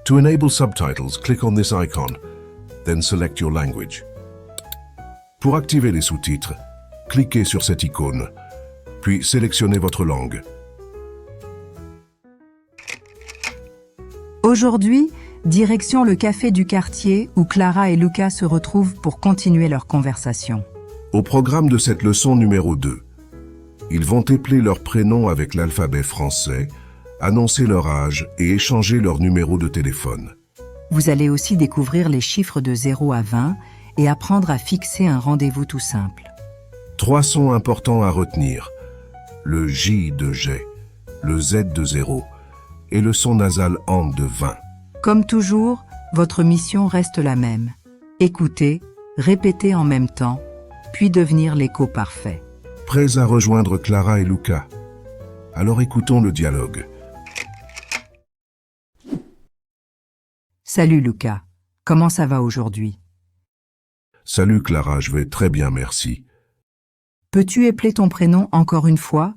To enable subtitles, click on this icon, then select your language. Pour activer les sous-titres, cliquez sur cette icône, puis sélectionnez votre langue. Aujourd'hui, direction le café du quartier où Clara et Luca se retrouvent pour continuer leur conversation. Au programme de cette leçon numéro 2, ils vont épeler leur prénom avec l'alphabet français, annoncer leur âge et échanger leur numéro de téléphone. Vous allez aussi découvrir les chiffres de 0 à 20 et apprendre à fixer un rendez-vous tout simple. 3 sons importants à retenir. Le J de jet, le Z de 0 et le son nasal ANT de 20. Comme toujours, votre mission reste la même. Écouter, répéter en même temps, puis devenir l'écho parfait. Prêts à rejoindre Clara et Luca? Alors écoutons le dialogue. Salut Luca, comment ça va aujourd'hui? Salut Clara, je vais très bien, merci. Peux-tu épeler ton prénom encore une fois?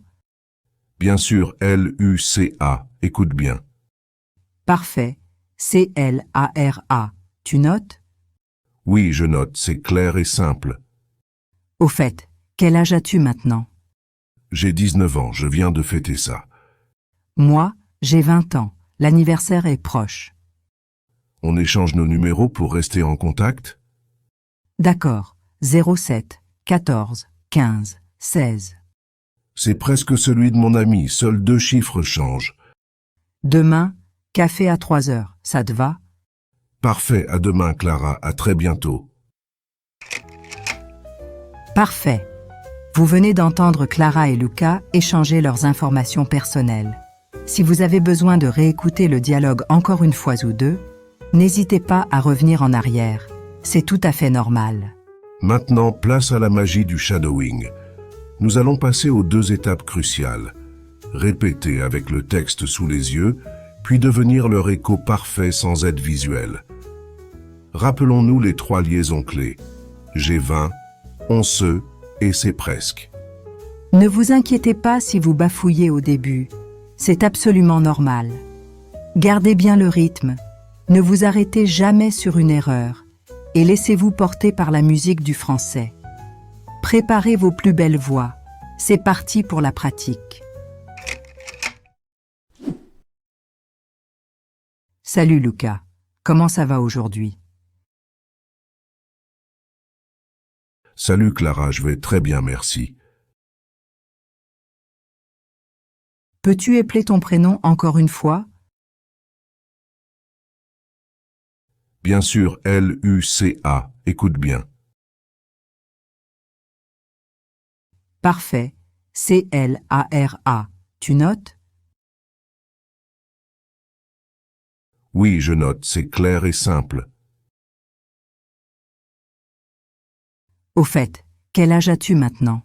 Bien sûr, L-U-C-A, écoute bien. Parfait, C-L-A-R-A. Tu notes? Oui, je note, c'est clair et simple. Au fait, quel âge as-tu maintenant? J'ai 19 ans, je viens de fêter ça. Moi, j'ai 20 ans. L'anniversaire est proche. On échange nos numéros pour rester en contact? D'accord, 07, 14, 15, 16. C'est presque celui de mon ami, seuls 2 chiffres changent. Demain, café à 3 heures, ça te va? Parfait, à demain Clara, à très bientôt. Parfait. Vous venez d'entendre Clara et Luca échanger leurs informations personnelles. Si vous avez besoin de réécouter le dialogue encore une fois ou deux, n'hésitez pas à revenir en arrière. C'est tout à fait normal. Maintenant, place à la magie du shadowing. Nous allons passer aux 2 étapes cruciales. Répéter avec le texte sous les yeux, puis devenir leur écho parfait sans aide visuelle. Rappelons-nous les 3 liaisons clés. J'ai 20, on se et c'est presque. Ne vous inquiétez pas si vous bafouillez au début. C'est absolument normal. Gardez bien le rythme. Ne vous arrêtez jamais sur une erreur et laissez-vous porter par la musique du français. Préparez vos plus belles voix. C'est parti pour la pratique. Salut Luca, comment ça va aujourd'hui? Salut Clara, je vais très bien, merci. Peux-tu épeler ton prénom encore une fois? Bien sûr, L-U-C-A, écoute bien. Parfait, C-L-A-R-A. Tu notes? Oui, je note, c'est clair et simple. Au fait, quel âge as-tu maintenant?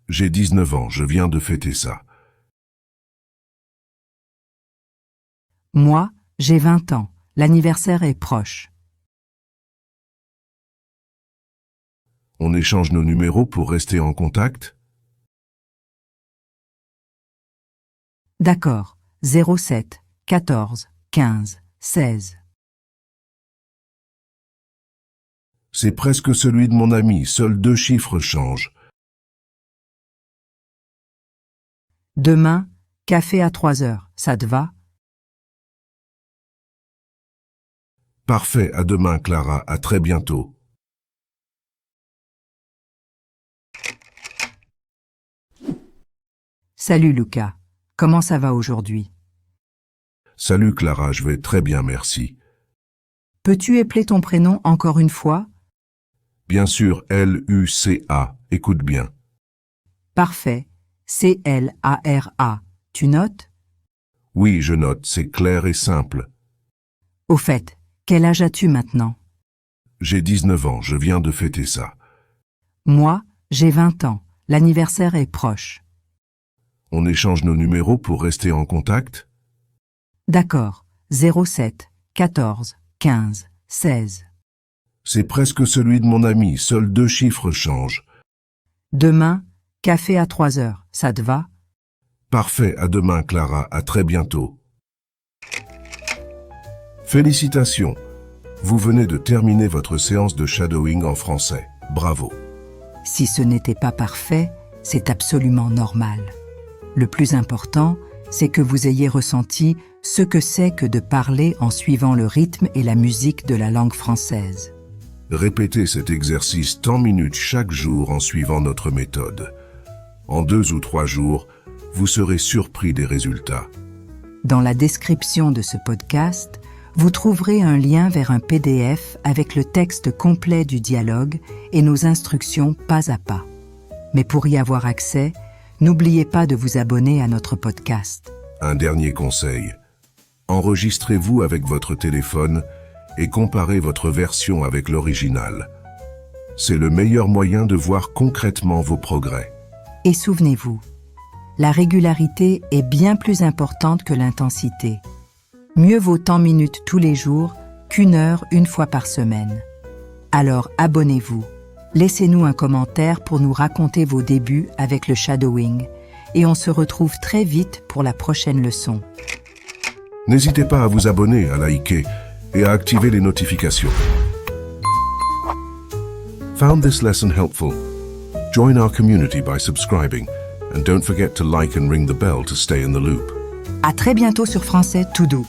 J'ai 19 ans, je viens de fêter ça. Moi, j'ai 20 ans. L'anniversaire est proche. On échange nos numéros pour rester en contact? D'accord, 07, 14, 15, 16. C'est presque celui de mon ami, seuls 2 chiffres changent. Demain, café à 3 heures, ça te va? Parfait, à demain Clara, à très bientôt. Salut Luca, comment ça va aujourd'hui? Salut Clara, je vais très bien, merci. Peux-tu épeler ton prénom encore une fois? Bien sûr, L-U-C-A, écoute bien. Parfait, C-L-A-R-A. Tu notes? Oui, je note, c'est clair et simple. Au fait, quel âge as-tu maintenant? J'ai 19 ans, je viens de fêter ça. Moi, j'ai 20 ans. L'anniversaire est proche. On échange nos numéros pour rester en contact? D'accord, 07, 14, 15, 16. C'est presque celui de mon ami, seuls 2 chiffres changent. Demain, café à 3 heures, ça te va? Parfait, à demain Clara, à très bientôt. Félicitations! Vous venez de terminer votre séance de shadowing en français. Bravo! Si ce n'était pas parfait, c'est absolument normal. Le plus important, c'est que vous ayez ressenti ce que c'est que de parler en suivant le rythme et la musique de la langue française. Répétez cet exercice tant minutes chaque jour en suivant notre méthode. En 2 ou 3 jours, vous serez surpris des résultats. Dans la description de ce podcast, vous trouverez un lien vers un PDF avec le texte complet du dialogue et nos instructions pas à pas. Mais pour y avoir accès, n'oubliez pas de vous abonner à notre podcast. Un dernier conseil. Enregistrez-vous avec votre téléphone et comparez votre version avec l'original. C'est le meilleur moyen de voir concrètement vos progrès. Et souvenez-vous, la régularité est bien plus importante que l'intensité. Mieux vaut tant minutes tous les jours qu'1 heure une fois par semaine. Alors abonnez-vous, laissez-nous un commentaire pour nous raconter vos débuts avec le shadowing et on se retrouve très vite pour la prochaine leçon. N'hésitez pas à vous abonner, à liker et à activer les notifications. Found this lesson helpful? Join our community by subscribing and don't forget to like and ring the bell to stay in the loop. À très bientôt sur Français Tout Doux.